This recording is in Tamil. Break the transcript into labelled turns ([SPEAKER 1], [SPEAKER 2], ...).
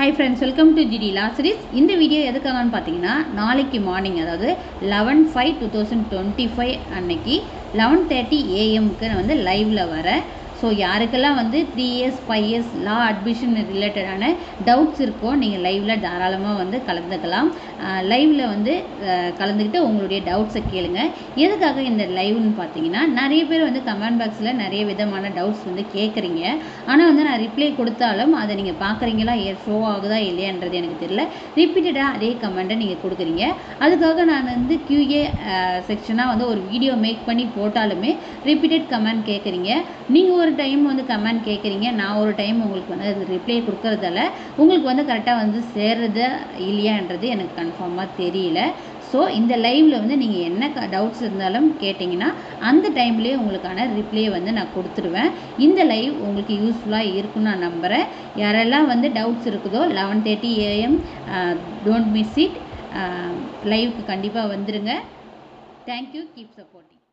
[SPEAKER 1] Hi friends, welcome to GD Law Series. இந்த வீடியோ எதுக்காகன்னு பார்த்தீங்கன்னா நாளைக்கு மார்னிங் அதாவது 11/5/2025 அன்னைக்கு 11:30 AM-க்கு நான் வந்து லைவ்ல வரேன். ஸோ யாருக்கெல்லாம் வந்து 3 years 5 years லா அட்மிஷன் ரிலேட்டடான டவுட்ஸ் இருக்கோ நீங்கள் லைவில் தாராளமாக வந்து கலந்துக்கலாம். லைவில் வந்து கலந்துக்கிட்டு உங்களுடைய டவுட்ஸை கேளுங்க. எதுக்காக இந்த லைவ்னு பார்த்தீங்கன்னா நிறைய பேர் வந்து கமெண்ட் பாக்ஸில் நிறைய விதமான டவுட்ஸ் வந்து கேட்குறீங்க. ஆனால் வந்து நான் ரிப்ளை கொடுத்தாலும் அதை நீங்கள் பார்க்குறீங்களா ஷோ ஆகுதா இல்லையான்றது எனக்கு தெரியல. ரிப்பீட்டடாக அதே கமெண்ட்டை நீங்கள் கொடுக்குறீங்க. அதுக்காக நான் வந்து QA செக்ஷனாக வந்து ஒரு வீடியோ மேக் பண்ணி போட்டாலுமே ரிப்பீட்டட் கமெண்ட் கேட்குறீங்க. நீங்கள் ஒரு டைம் வந்து கமெண்ட் கேட்குறீங்க, நான் ஒரு டைம் உங்களுக்கு வந்து அது ரிப்ளை கொடுக்கறதால உங்களுக்கு வந்து கரெக்டாக வந்து சேர்றது இல்லையான்றது எனக்கு கன்ஃபார்மாக தெரியல. ஸோ இந்த லைவில் வந்து நீங்கள் என்ன டவுட்ஸ் இருந்தாலும் கேட்டிங்கன்னா அந்த டைம்லேயே உங்களுக்கான ரிப்ளையை வந்து நான் கொடுத்துருவேன். இந்த லைவ் உங்களுக்கு யூஸ்ஃபுல்லாக இருக்குன்னு நான் நம்புகிறேன். யாரெல்லாம் வந்து டவுட்ஸ் இருக்குதோ 11:30 AM டோன்ட் மிஸ் இட். லைவுக்கு கண்டிப்பாக வந்துடுங்க. தேங்க்யூ. Keep supporting.